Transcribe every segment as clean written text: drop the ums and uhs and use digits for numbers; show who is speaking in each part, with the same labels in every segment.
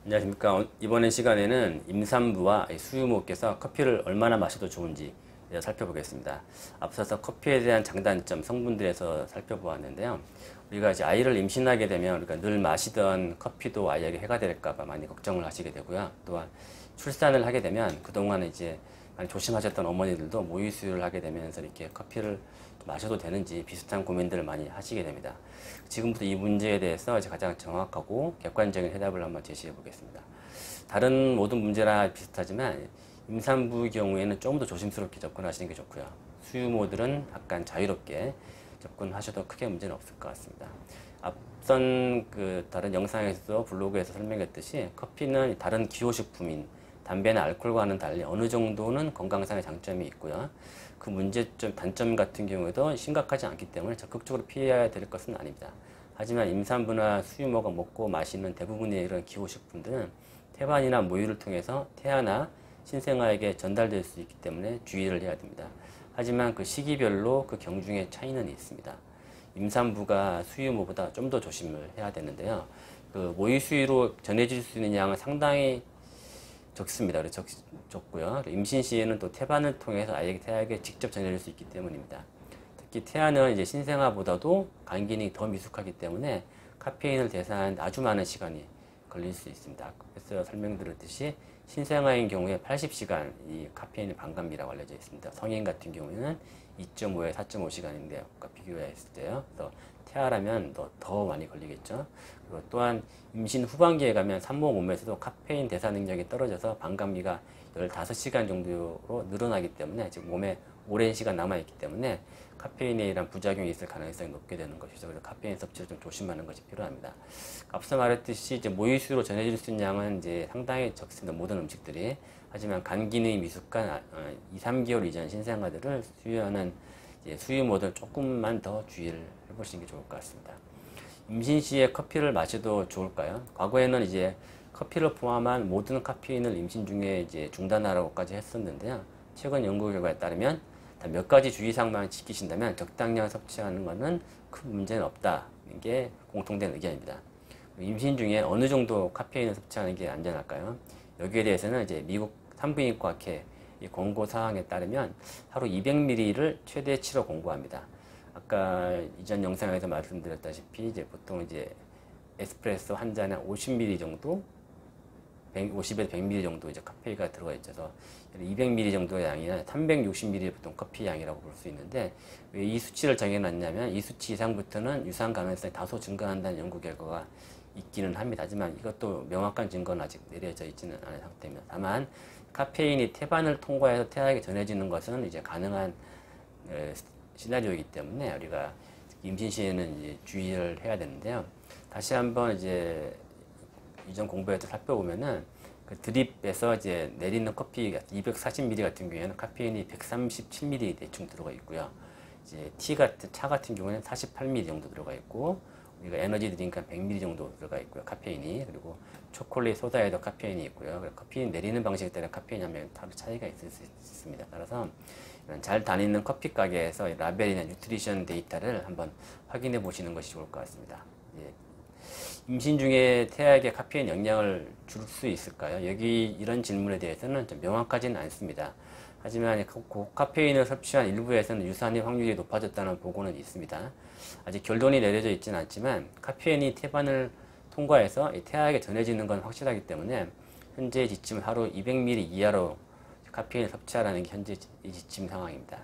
Speaker 1: 안녕하십니까. 이번 시간에는 임산부와 수유모께서 커피를 얼마나 마셔도 좋은지 살펴보겠습니다. 앞서서 커피에 대한 장단점, 성분들에서 살펴보았는데요. 우리가 이제 아이를 임신하게 되면 우리가 늘 마시던 커피도 아이에게 해가 될까봐 많이 걱정을 하시게 되고요. 또한 출산을 하게 되면 그동안 이제 많이 조심하셨던 어머니들도 모유 수유를 하게 되면서 이렇게 커피를 마셔도 되는지 비슷한 고민들을 많이 하시게 됩니다. 지금부터 이 문제에 대해서 이제 가장 정확하고 객관적인 해답을 한번 제시해 보겠습니다. 다른 모든 문제랑 비슷하지만 임산부의 경우에는 조금 더 조심스럽게 접근하시는 게 좋고요. 수유모들은 약간 자유롭게 접근하셔도 크게 문제는 없을 것 같습니다. 앞선 다른 영상에서도 블로그에서 설명했듯이 커피는 다른 기호식품인 담배나 알코올과는 달리 어느 정도는 건강상의 장점이 있고요. 그 문제점, 단점 같은 경우에도 심각하지 않기 때문에 적극적으로 피해야 될 것은 아닙니다. 하지만 임산부나 수유모가 먹고 마시는 대부분의 이런 기호식품들은 태반이나 모유를 통해서 태아나 신생아에게 전달될 수 있기 때문에 주의를 해야 됩니다. 하지만 그 시기별로 그 경중의 차이는 있습니다. 임산부가 수유모보다 좀 더 조심을 해야 되는데요. 그 모유 수유로 전해질 수 있는 양은 상당히 적습니다. 적고요. 임신 시에는 또 태반을 통해서 태아에게 직접 전해질 수 있기 때문입니다. 특히 태아는 이제 신생아보다도 간 기능이 더 미숙하기 때문에 카페인을 대사하는 아주 많은 시간이 걸릴 수 있습니다. 앞에서 설명드렸듯이 신생아인 경우에 80시간 이 카페인의 반감기라고 알려져 있습니다. 성인 같은 경우에는 2.5에 4.5시간인데 아까 비교했을 때요. 그래서 태아라면 더 많이 걸리겠죠. 그리고 또한 임신 후반기에 가면 산모 몸에서도 카페인 대사 능력이 떨어져서 반감기가 15시간 정도로 늘어나기 때문에 지금 몸에 오랜 시간 남아있기 때문에 카페인에 의한 부작용이 있을 가능성이 높게 되는 것이죠. 그래서 카페인 섭취를 좀 조심하는 것이 필요합니다. 앞서 말했듯이 이제 모유수유로 전해질 수 있는 양은 이제 상당히 적습니다. 모든 음식들이. 하지만 간 기능이 미숙한 2, 3개월 이전 신생아들을 수유하는 수유모들 조금만 더 주의를 해보시는 게 좋을 것 같습니다. 임신 시에 커피를 마셔도 좋을까요? 과거에는 이제 커피를 포함한 모든 카페인을 임신 중에 이제 중단하라고까지 했었는데요. 최근 연구 결과에 따르면 몇 가지 주의사항만 지키신다면 적당량 섭취하는 것은 큰 문제는 없다. 이게 공통된 의견입니다. 임신 중에 어느 정도 카페인을 섭취하는 게 안전할까요? 여기에 대해서는 이제 미국 산부인과학회 권고 사항에 따르면 하루 200ml를 최대치로 권고합니다. 아까 이전 영상에서 말씀드렸다시피 이제 보통 이제 에스프레소 한 잔에 50ml 정도, 50에서 100ml 정도 이제 카페인가 들어가 있어서 200ml 정도의 양이나 360ml 보통 커피 양이라고 볼 수 있는데 왜 이 수치를 정해놨냐면 이 수치 이상부터는 유산 가능성이 다소 증가한다는 연구 결과가 있기는 합니다. 하지만 이것도 명확한 증거는 아직 내려져 있지는 않은 상태입니다. 다만 카페인이 태반을 통과해서 태아에게 전해지는 것은 이제 가능한 시나리오이기 때문에 우리가 임신 시에는 이제 주의를 해야 되는데요. 다시 한번 이제 이전 공부에도 살펴보면은 그 드립에서 이제 내리는 커피 240ml 같은 경우에는 카페인이 137ml 대충 들어가 있고요. 이제 차 같은 경우에는 48ml 정도 들어가 있고 우리가 에너지 드링크 100ml 정도 들어가 있고요. 카페인이. 그리고 초콜릿, 소다에도 카페인이 있고요. 카페인 내리는 방식에 따라 카페인 함량에 따로 차이가 있을 수 있습니다. 따라서 잘 다니는 커피 가게에서 라벨이나 뉴트리션 데이터를 한번 확인해 보시는 것이 좋을 것 같습니다. 임신 중에 태아에게 카페인 영향을 줄 수 있을까요? 여기 이런 질문에 대해서는 좀 명확하지는 않습니다. 하지만 고카페인을 섭취한 일부에서는 유산의 확률이 높아졌다는 보고는 있습니다. 아직 결론이 내려져 있지는 않지만 카페인이 태반을 통과해서 태아에게 전해지는 건 확실하기 때문에 현재 지침 하루 200ml 이하로 카페인을 섭취하라는 게 현재 지침 상황입니다.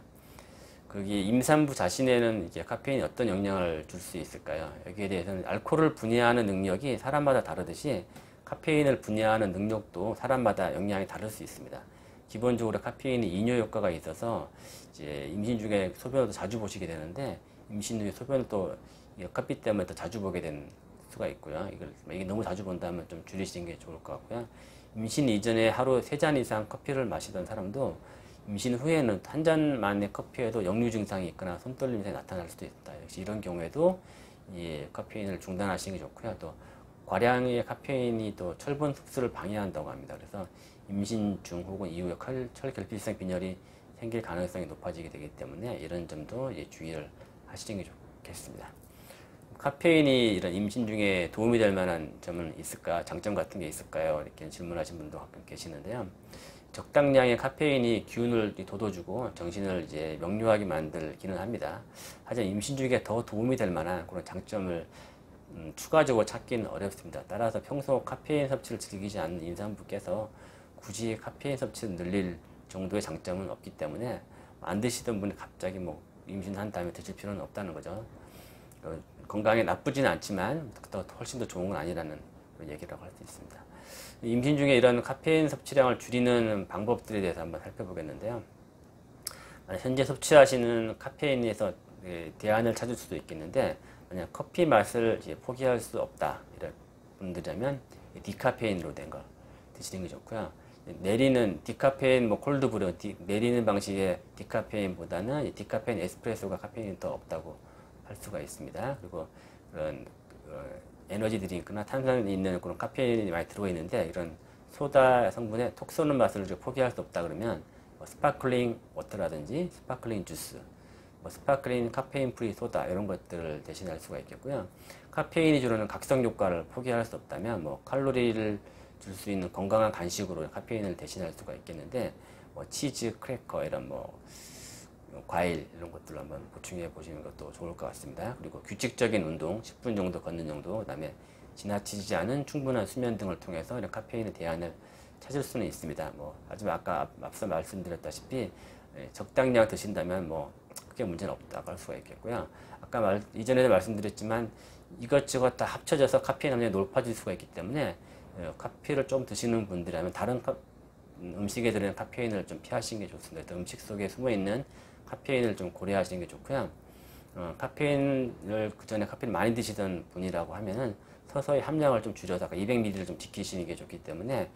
Speaker 1: 거기 임산부 자신에는 이제 카페인이 어떤 영향을 줄 수 있을까요? 여기에 대해서는 알코올을 분해하는 능력이 사람마다 다르듯이 카페인을 분해하는 능력도 사람마다 영향이 다를 수 있습니다. 기본적으로 카페인이 이뇨 효과가 있어서 이제 임신 중에 소변을 자주 보시게 되는데 임신 후에 소변을 또 커피 때문에 더 자주 보게 된 수가 있고요. 이게 너무 자주 본다면 좀 줄이시는 게 좋을 것 같고요. 임신 이전에 하루 3잔 이상 커피를 마시던 사람도 임신 후에는 한 잔만의 커피에도 역류 증상이 있거나 손떨림 증상이 나타날 수도 있다. 역시 이런 경우에도 이 카페인을 중단하시는 게 좋고요. 또 과량의 카페인이 또 철분 흡수를 방해한다고 합니다. 그래서 임신 중 혹은 이후에 철결핍성 빈혈이 생길 가능성이 높아지게 되기 때문에 이런 점도 주의를 하시는 게 좋겠습니다. 카페인이 이런 임신 중에 도움이 될 만한 점은 있을까? 장점 같은 게 있을까요? 이렇게 질문하신 분도 가끔 계시는데요. 적당량의 카페인이 기운을 돋워주고 정신을 이제 명료하게 만들기는 합니다. 하지만 임신 중에 더 도움이 될 만한 그런 장점을 추가적으로 찾기는 어렵습니다. 따라서 평소 카페인 섭취를 즐기지 않는 임산부께서 굳이 카페인 섭취를 늘릴 정도의 장점은 없기 때문에 안 드시던 분이 갑자기 뭐 임신한 다음에 드실 필요는 없다는 거죠. 건강에 나쁘지는 않지만 훨씬 더 좋은 건 아니라는 얘기라고 할 수 있습니다. 임신 중에 이런 카페인 섭취량을 줄이는 방법들에 대해서 한번 살펴보겠는데요. 현재 섭취하시는 카페인에서 대안을 찾을 수도 있겠는데, 만약 커피 맛을 이제 포기할 수 없다 이런 분들이라면 디카페인으로 된 거 드시는 게 좋고요. 내리는 디카페인, 뭐 콜드브루 내리는 방식의 디카페인보다는 디카페인 에스프레소가 카페인이 더 없다고 할 수가 있습니다. 그리고 그런 에너지 드링크나 탄산이 있는 그런 카페인이 많이 들어있는데, 이런 소다 성분에 톡 쏘는 맛을 포기할 수 없다 그러면 뭐 스파클링 워터라든지 스파클링 주스, 뭐 스파클링 카페인 프리 소다 이런 것들을 대신할 수가 있겠고요. 카페인이 주는 각성 효과를 포기할 수 없다면 뭐 칼로리를 줄 수 있는 건강한 간식으로 카페인을 대신할 수가 있겠는데, 뭐 치즈, 크래커 이런 뭐 과일 이런 것들을 한번 보충해 보시는 것도 좋을 것 같습니다. 그리고 규칙적인 운동, 10분 정도 걷는 정도, 그다음에 지나치지 않은 충분한 수면 등을 통해서 이런 카페인의 대안을 찾을 수는 있습니다. 뭐 하지만 아까 앞서 말씀드렸다시피 적당량 드신다면 뭐 크게 문제는 없다고 할 수가 있겠고요. 아까 이전에도 말씀드렸지만 이것저것 다 합쳐져서 카페인 함량이 높아질 수가 있기 때문에 커피를 좀 드시는 분들이라면 다른 음식에 들어있는 카페인을 좀 피하시는 게 좋습니다. 음식 속에 숨어있는 카페인을 좀 고려하시는 게 좋고요. 카페인을 그전에 카페인 많이 드시던 분이라고 하면은 서서히 함량을 좀 줄여다가 200ml를 좀 지키시는 게 좋기 때문에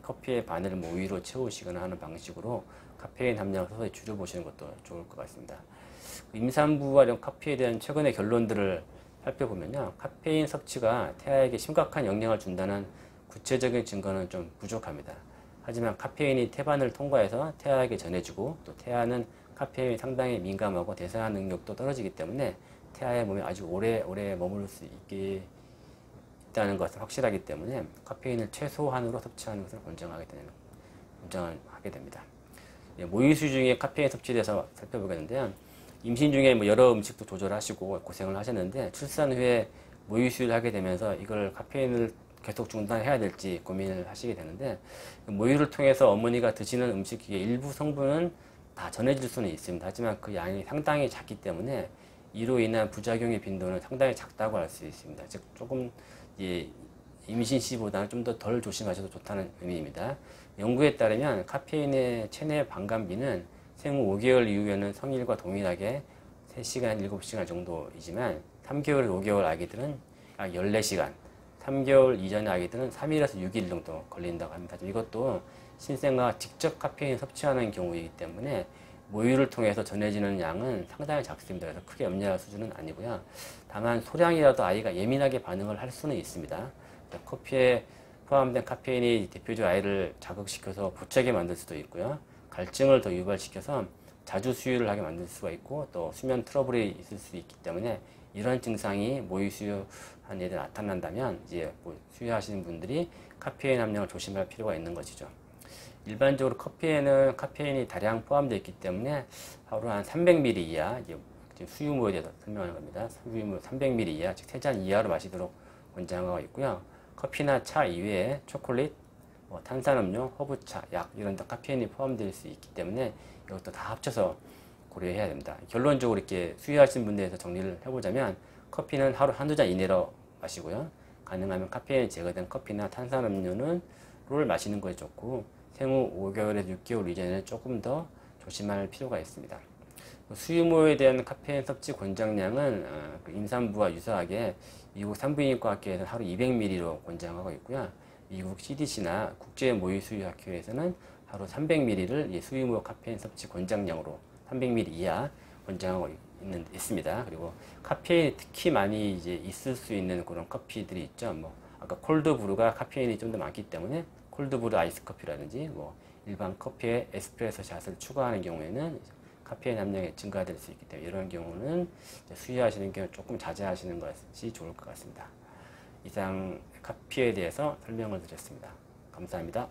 Speaker 1: 커피의 반을 뭐 우유로 채우시거나 하는 방식으로 카페인 함량을 서서히 줄여보시는 것도 좋을 것 같습니다. 임산부와 이런 커피에 대한 최근의 결론들을 살펴보면요. 카페인 섭취가 태아에게 심각한 영향을 준다는 구체적인 증거는 좀 부족합니다. 하지만 카페인이 태반을 통과해서 태아에게 전해지고 또 태아는 카페인이 상당히 민감하고 대사한 능력도 떨어지기 때문에 태아의 몸에 아주 오래 머물 수 있다는 것은 확실하기 때문에 카페인을 최소한으로 섭취하는 것을 권장하게 됩니다. 모유수유 중에 카페인 섭취에 대해서 살펴보겠는데요. 임신 중에 뭐 여러 음식도 조절하시고 고생을 하셨는데 출산 후에 모유수유를 하게 되면서 이걸 카페인을 계속 중단해야 될지 고민을 하시게 되는데, 모유를 통해서 어머니가 드시는 음식의 일부 성분은 다 전해질 수는 있습니다. 하지만 그 양이 상당히 작기 때문에 이로 인한 부작용의 빈도는 상당히 작다고 할 수 있습니다. 즉 조금 임신 시보다는 좀 더 덜 조심하셔도 좋다는 의미입니다. 연구에 따르면 카페인의 체내 반감기는 생후 5개월 이후에는 성인과 동일하게 3시간, 7시간 정도이지만 3개월, 5개월 아기들은 약 14시간, 3개월 이전의 아기들은 3일에서 6일 정도 걸린다고 합니다. 이것도 신생아가 직접 카페인 섭취하는 경우이기 때문에 모유를 통해서 전해지는 양은 상당히 작습니다. 그래서 크게 염려할 수준은 아니고요. 다만 소량이라도 아이가 예민하게 반응을 할 수는 있습니다. 커피에 포함된 카페인이 대표적 아이를 자극시켜서 부채게 만들 수도 있고요. 갈증을 더 유발시켜서 자주 수유를 하게 만들 수가 있고 또 수면 트러블이 있을 수 있기 때문에 이런 증상이 모유 수유한 애들 나타난다면 이제 수유하시는 분들이 카페인 함량을 조심할 필요가 있는 것이죠. 일반적으로 커피에는 카페인이 다량 포함되어 있기 때문에 하루 한 300ml 이하, 지금 수유모에 대해서 설명하는 겁니다. 수유모 300ml 이하, 즉 3잔 이하로 마시도록 권장하고 있고요. 커피나 차 이외에 초콜릿, 탄산음료, 허브차, 약 이런 데 카페인이 포함될 수 있기 때문에 이것도 다 합쳐서 고려해야 됩니다. 결론적으로 이렇게 수유하신 분들에 대해서 정리를 해보자면 커피는 하루 한두 잔 이내로 마시고요. 가능하면 카페인이 제거된 커피나 탄산음료를 마시는 것이 좋고 생후 5개월에서 6개월 이전에는 조금 더 조심할 필요가 있습니다. 수유모에 대한 카페인 섭취 권장량은 임산부와 유사하게 미국 산부인과학회에서는 하루 200ml로 권장하고 있고요. 미국 CDC나 국제모유수유학회에서는 하루 300ml를 수유모 카페인 섭취 권장량으로 300ml 이하 권장하고 있습니다. 그리고 카페인이 특히 많이 있을 수 있는 그런 커피들이 있죠. 아까 콜드브루가 카페인이 좀 더 많기 때문에 콜드브루 아이스 커피라든지 일반 커피에 에스프레소 샷을 추가하는 경우에는 카페인 함량이 증가될 수 있기 때문에 이런 경우는 수유하시는 경우 조금 자제하시는 것이 좋을 것 같습니다. 이상 카피에 대해서 설명을 드렸습니다. 감사합니다.